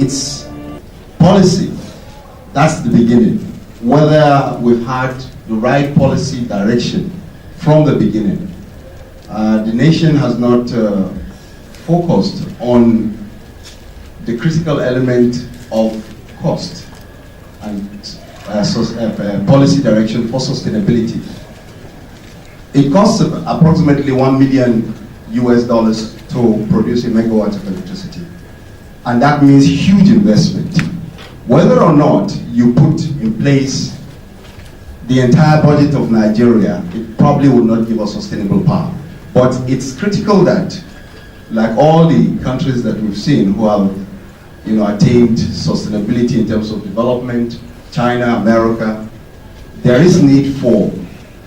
It's policy. That's the beginning. Whether we've had the right policy direction from the beginning. The nation has not focused on the critical element of cost and policy direction for sustainability. It costs approximately $1 million to produce a megawatt of electricity. And that means huge investment. Whether or not you put in place the entire budget of Nigeria, it probably would not give us sustainable power. But it's critical that, like all the countries that we've seen who have attained sustainability in terms of development, China, America, there is need for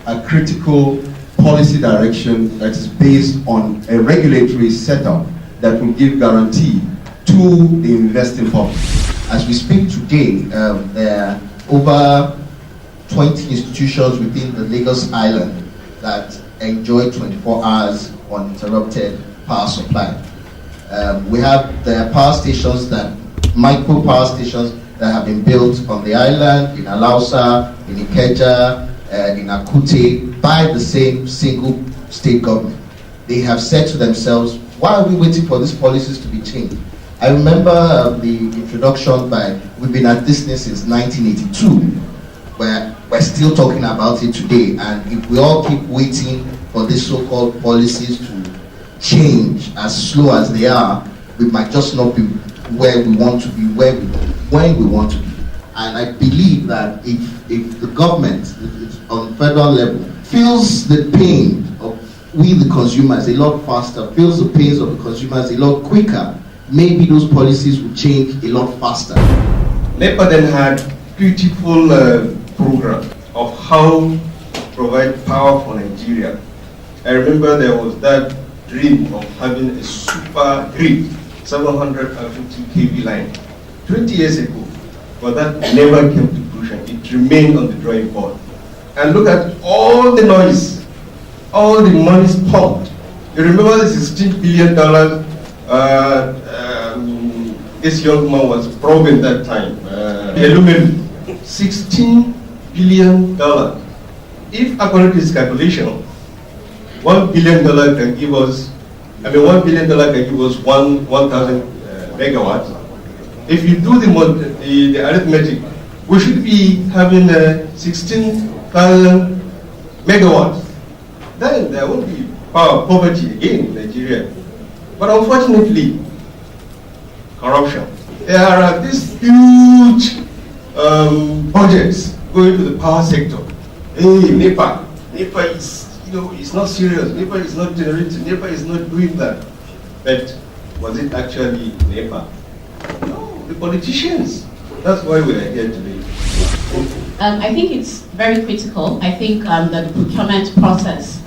a critical policy direction that is based on a regulatory setup that will give guarantee to the investing public. As we speak today, there are over 20 institutions within the Lagos Island that enjoy 24 hours uninterrupted power supply. We have the power stations, micro power stations that have been built on the island, in Alausa, in Ikeja, in Akute, by the same single state government. They have said to themselves, why are we waiting for these policies to be changed? I remember the introduction we've been at this since 1982, where we're still talking about it today, and if we all keep waiting for these so-called policies to change as slow as they are, we might just not be where we want to be, when we want to be. And I believe that if the government on federal level feels the pain of we the consumers a lot faster, feels the pains of the consumers a lot quicker, maybe those policies will change a lot faster. NEPA then had beautiful program of how to provide power for Nigeria. I remember there was that dream of having a super grid, 750 kV line, 20 years ago, but that never came to fruition. It remained on the drawing board. And look at all the noise, all the money pumped. You remember the $16 billion this young man was probing that time, $16 billion. If according to his calculation, $1 billion can give us, $1 billion can give us 1,000 megawatts. If you do the arithmetic, we should be having 16,000 megawatts. Then there won't be power poverty again in Nigeria. But unfortunately, corruption. There are these huge budgets going to the power sector. Hey, NEPA is, it's not serious. NEPA is not generating. NEPA is not doing that. But was it actually NEPA? No, the politicians. That's why we are here today. I think it's very critical. I think that the procurement process,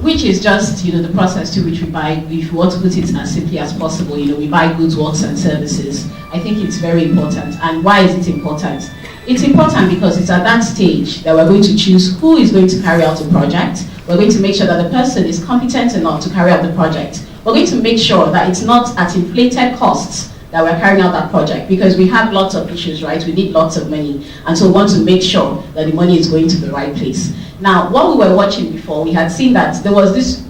which is just the process to which we buy, if you want to put it as simply as possible, we buy goods, works and services. I think it's very important. And why is it important? It's important because it's at that stage that we're going to choose who is going to carry out a project. We're going to make sure that the person is competent enough to carry out the project. We're going to make sure that it's not at inflated costs that we're carrying out that project, because we have lots of issues, right? We need lots of money, and so we want to make sure that the money is going to the right place. Now, what we were watching before, we had seen that there's this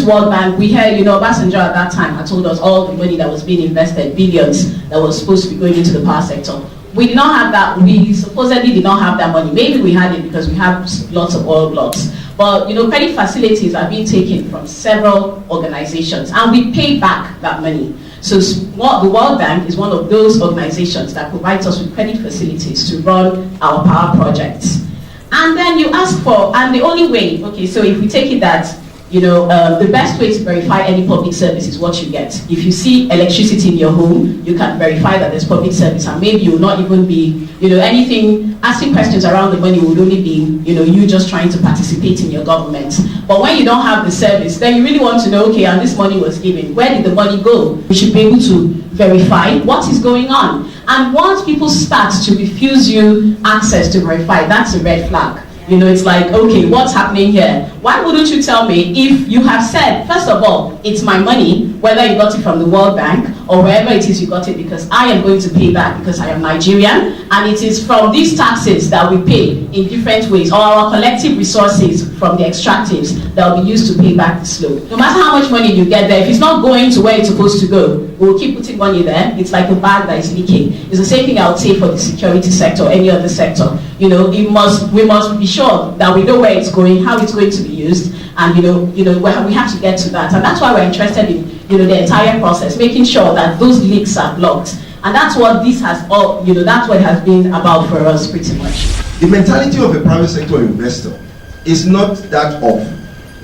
World Bank. We heard, Obasanjo at that time had told us all the money that was being invested, billions, that was supposed to be going into the power sector. We did not have that. We supposedly did not have that money. Maybe we had it because we have lots of oil blocks. But credit facilities are being taken from several organizations, and we pay back that money. So the World Bank is one of those organizations that provides us with credit facilities to run our power projects. And then you ask for, and the only way, okay, so if we take it that, the best way to verify any public service is what you get. If you see electricity in your home, you can verify that there's public service, and maybe you will not even be, anything, asking questions around the money would only be, you just trying to participate in your government. But when you don't have the service, then you really want to know, okay, and this money was given, where did the money go? We should be able to verify what is going on. And once people start to refuse you access to verify, that's a red flag. You know, it's like, okay, what's happening here? Why wouldn't you tell me if you have said, first of all, it's my money, whether you got it from the World Bank or wherever it is you got it, because I am going to pay back because I am Nigerian, and it is from these taxes that we pay in different ways, or our collective resources from the extractives that will be used to pay back this loan. No matter how much money you get there, if it's not going to where it's supposed to go, we'll keep putting money there. It's like a bag that is leaking. It's the same thing I would say for the security sector or any other sector. You know, we must be sure that we know where it's going, how it's going to be used, and we have to get to that. And that's why we're interested in the entire process, making sure that those leaks are blocked. And that's what this has that's what it has been about for us pretty much. The mentality of a private sector investor is not that of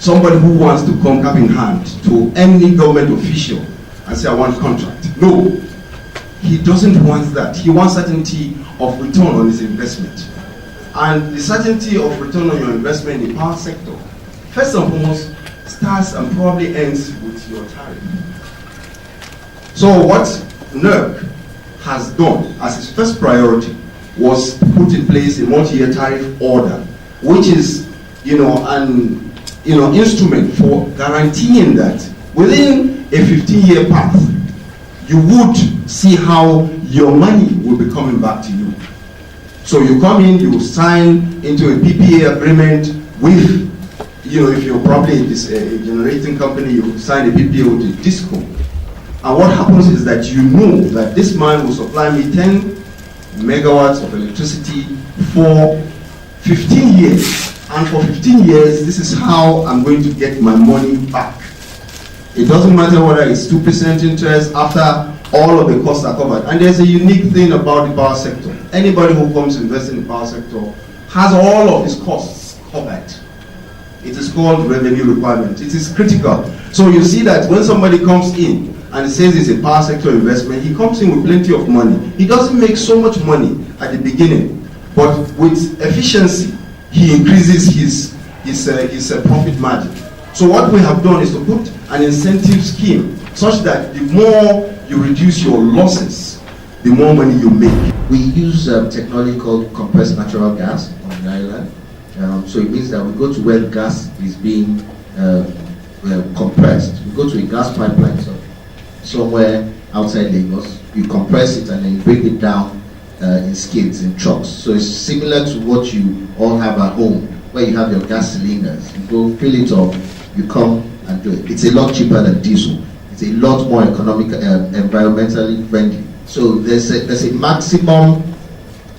somebody who wants to come cap in hand to any government official and say, I want contract. No, he doesn't want that. He wants certainty of return on his investment. And the certainty of return on your investment in the power sector, first and foremost, starts and probably ends with your tariff. So what NERC has done as its first priority was to put in place a multi-year tariff order, which is an instrument for guaranteeing that within a 15-year path, you would see how your money will be coming back to you. So you come in, you sign into a PPA agreement with, if you're probably a generating company, you sign a PPA with a disco. And what happens is that you know that this man will supply me 10 megawatts of electricity for 15 years. And for 15 years, this is how I'm going to get my money back. It doesn't matter whether it's 2% interest after all of the costs are covered. And there's a unique thing about the power sector. Anybody who comes to invest in the power sector has all of his costs covered. It is called revenue requirement. It is critical. So you see that when somebody comes in and says it's a power sector investment, he comes in with plenty of money. He doesn't make so much money at the beginning, but with efficiency, he increases his profit margin. So what we have done is to put an incentive scheme such that the more you reduce your losses, the more money you make. We use technology called compressed natural gas on the island. So it means that we go to where the gas is being compressed. We go to a gas pipeline somewhere outside Lagos. You compress it and then you break it down in skids, in trucks. So it's similar to what you all have at home, where you have your gas cylinders. You go fill it up, you come and do it. It's a lot cheaper than diesel. It's a lot more economical, environmentally friendly. So there's a maximum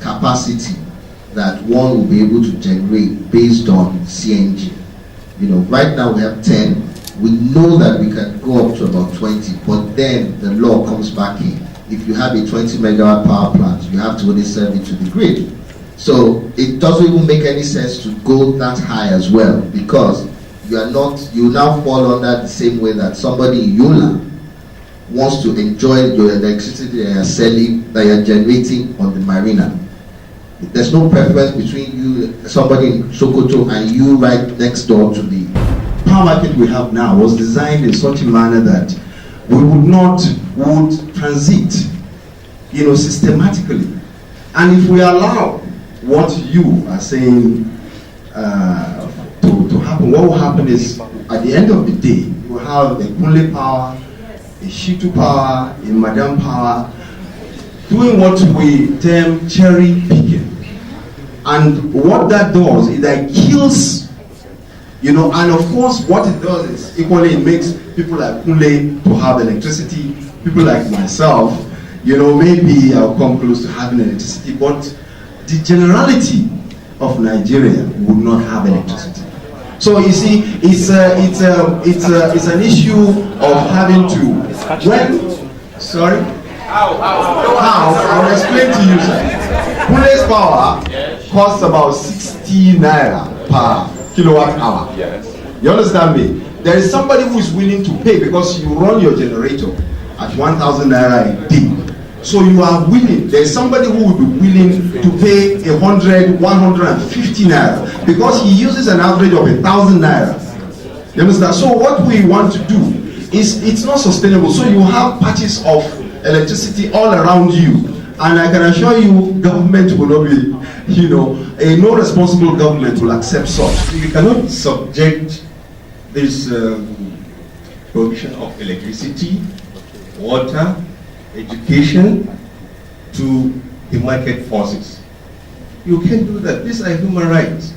capacity that one will be able to generate based on CNG. Right now we have 10. We know that we can go up to about 20, but then the law comes back in. If you have a 20 megawatt power plant, you have to only serve it to the grid. So it doesn't even make any sense to go that high as well, because you now fall under the same way that somebody in Yola wants to enjoy your electricity that you're selling, that you're generating on the marina. There's no preference between you, somebody in Sokoto, and you right next door to the power market we have now was designed in such a manner that we would transit, systematically. And if we allow what you are saying to happen, what will happen is, at the end of the day, you will have a Kunle power, a Shitu power, a Madam power, doing what we term cherry picking. And what that does is that it kills, and of course what it does is equally it makes people like Kunle to have electricity, people like myself, maybe I'll come close to having electricity, but the generality of Nigeria would not have electricity. So you see, it's an issue of having to, I'll explain to you, sir. Kunle's power costs about 60 naira per kilowatt hour. Yes. You understand me? There is somebody who is willing to pay because you run your generator at 1,000 naira a day. So you are willing, there is somebody who will be willing to pay 100, 150 naira because he uses an average of 1,000 naira. You understand? So what we want to do is, it's not sustainable. So you have patches of electricity all around you, And I can assure you, government will not be, a no responsible government will accept such. You cannot subject this provision of electricity, water, education to the market forces. You can't do that. These are human rights.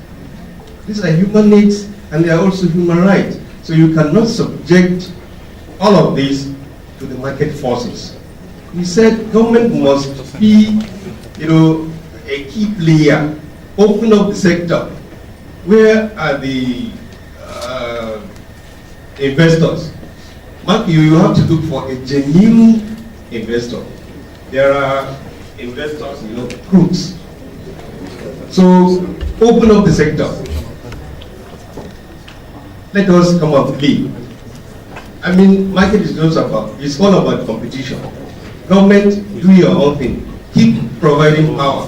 These are human needs, and they are also human rights. So you cannot subject all of this to the market forces. He said government must be, a key player. Open up the sector. Where are the investors? Mark, you have to look for a genuine investor. There are investors, crooks. So open up the sector. Let us come up lead. I mean, market is just it's all about competition. Government, do your own thing. Keep providing power.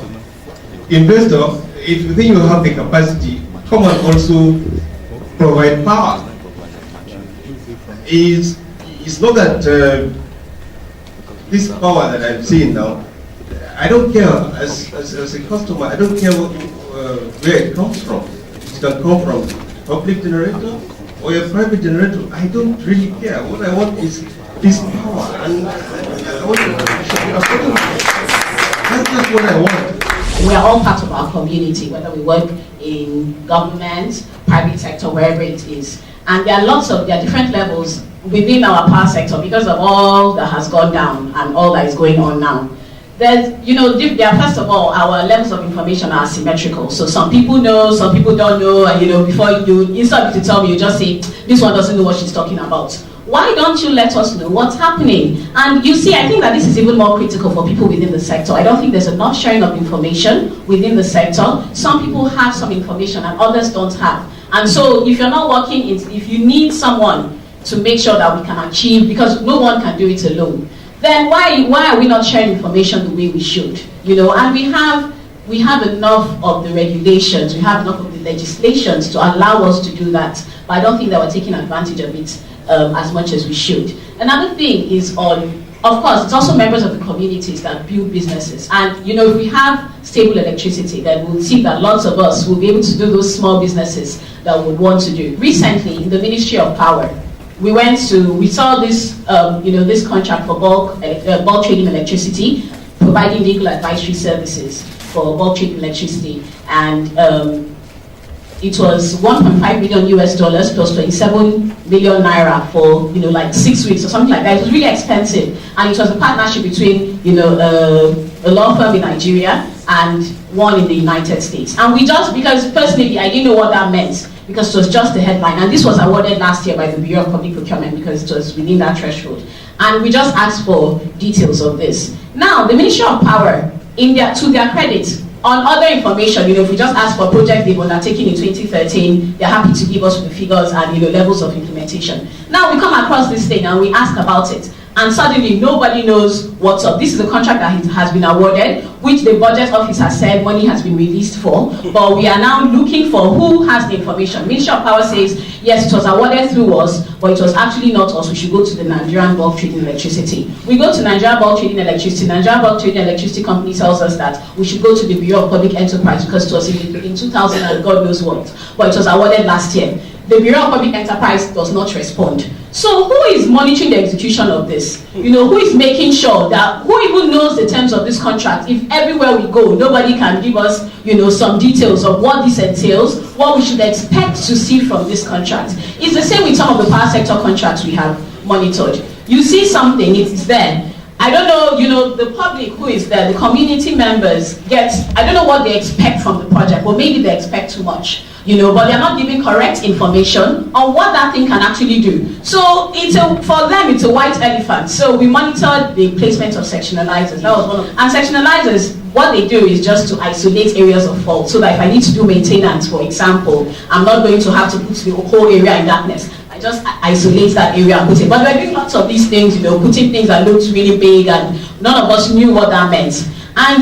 Investor, if you think you have the capacity, come and also provide power. It's not that this power that I'm seeing now, I don't care, as a customer, I don't care where it comes from. It can come from public generator or a private generator. I don't really care. What I want is this power. And I want to that's just what I want. We are all part of our community, whether we work in government, private sector, wherever it is. And there are different levels within our power sector because of all that has gone down and all that is going on now. There's, first of all, our levels of information are asymmetrical. So some people know, some people don't know, and before instead of you to tell me, you just say, this one doesn't know what she's talking about. Why don't you let us know what's happening? And you see, I think that this is even more critical for people within the sector. I don't think there's enough sharing of information within the sector. Some people have some information and others don't have. And so if you're not working, if you need someone to make sure that we can achieve, because no one can do it alone, then why are we not sharing information the way we should? And we have enough of the regulations, we have enough of the legislations to allow us to do that. But I don't think that we're taking advantage of it as much as we should. Another thing is of course, it's also members of the communities that build businesses. And if we have stable electricity, then we'll see that lots of us will be able to do those small businesses that we would want to do. Recently, in the Ministry of Power, we saw this, this contract for bulk trading electricity, providing legal advisory services for bulk trading electricity, and it was $1.5 million US plus 27 million naira for 6 weeks or something like that. It was really expensive, and it was a partnership between a law firm in Nigeria and one in the United States. And because personally I didn't know what that meant, because it was just a headline, and this was awarded last year by the Bureau of Public Procurement because it was within that threshold. And we just asked for details of this. Now, the Ministry of Power, to their credit, on other information, if we just ask for project they've undertaken in 2013, they're happy to give us the figures and levels of implementation. Now we come across this thing and we ask about it, and suddenly nobody knows what's up. This is a contract that has been awarded, which the budget office has said money has been released for, but we are now looking for who has the information. Ministry of Power says, yes, it was awarded through us, but it was actually not us. We should go to the Nigerian Bulk Trading Electricity. We go to Nigerian Bulk Trading Electricity. Nigerian Bulk Trading Electricity Company tells us that we should go to the Bureau of Public Enterprise because it was in 2000 and God knows what, but it was awarded last year. The Bureau of Public Enterprise does not respond. So who is monitoring the execution of this? Who is making sure that, who even knows the terms of this contract? If everywhere we go, nobody can give us, some details of what this entails, what we should expect to see from this contract. It's the same with some of the power sector contracts we have monitored. You see something, it's there. I don't know, the public who is there, the community members I don't know what they expect from the project, or maybe they expect too much. But they're not giving correct information on what that thing can actually do. So for them, it's a white elephant. So we monitored the placement of sectionalizers. That was one of, and sectionalizers, what they do is just to isolate areas of fault, so that if I need to do maintenance, for example, I'm not going to have to put the whole area in darkness. I just isolate that area and put it. But we're doing lots of these things, putting things that looked really big, and none of us knew what that meant. And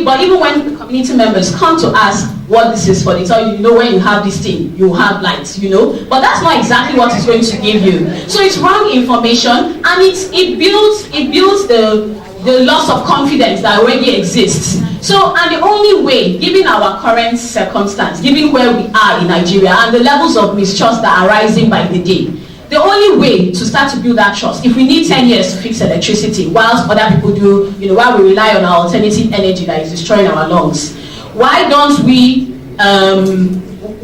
but even when the community members come to ask what this is for, they tell you, when you have this thing, you have lights, but that's not exactly what it's going to give you. So it's wrong information, and it builds the the loss of confidence that already exists. So, and the only way, given our current circumstance, given where we are in Nigeria and the levels of mistrust that are rising by the day, the only way to start to build that trust, if we need 10 years to fix electricity, whilst other people do, while we rely on our alternative energy that is destroying our lungs, why don't we,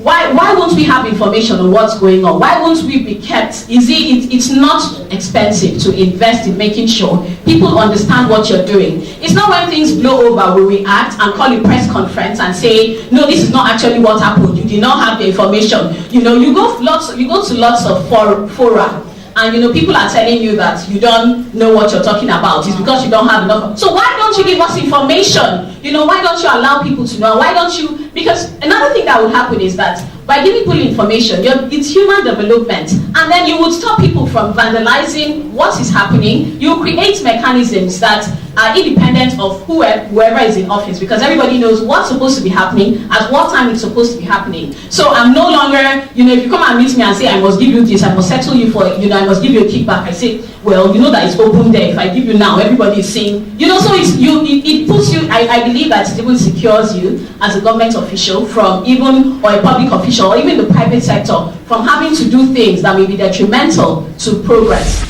why won't we have information on what's going on? Why won't we be kept? It's not expensive to invest in making sure people understand what you're doing. It's not when things blow over we react and call a press conference and say, no, this is not actually what happened. You did not have the information. You go to lots of fora, and people are telling you that you don't know what you're talking about. It's because you don't have enough. So why don't you give us information? Why don't you allow people to know? Why don't you? Because another thing that will happen is that by giving people information, it's human development, and then you would stop people from vandalizing what is happening. You create mechanisms that are independent of whoever is in office, because everybody knows what's supposed to be happening, at what time it's supposed to be happening. So I'm no longer, if you come and meet me and say, I must give you this, I must settle you for, I must give you a kickback, I say, well, that it's open there. If I give you now, everybody is seeing, so it puts you, I believe that it even secures you as a government official from or a public official, or even the private sector, from having to do things that may be detrimental to progress.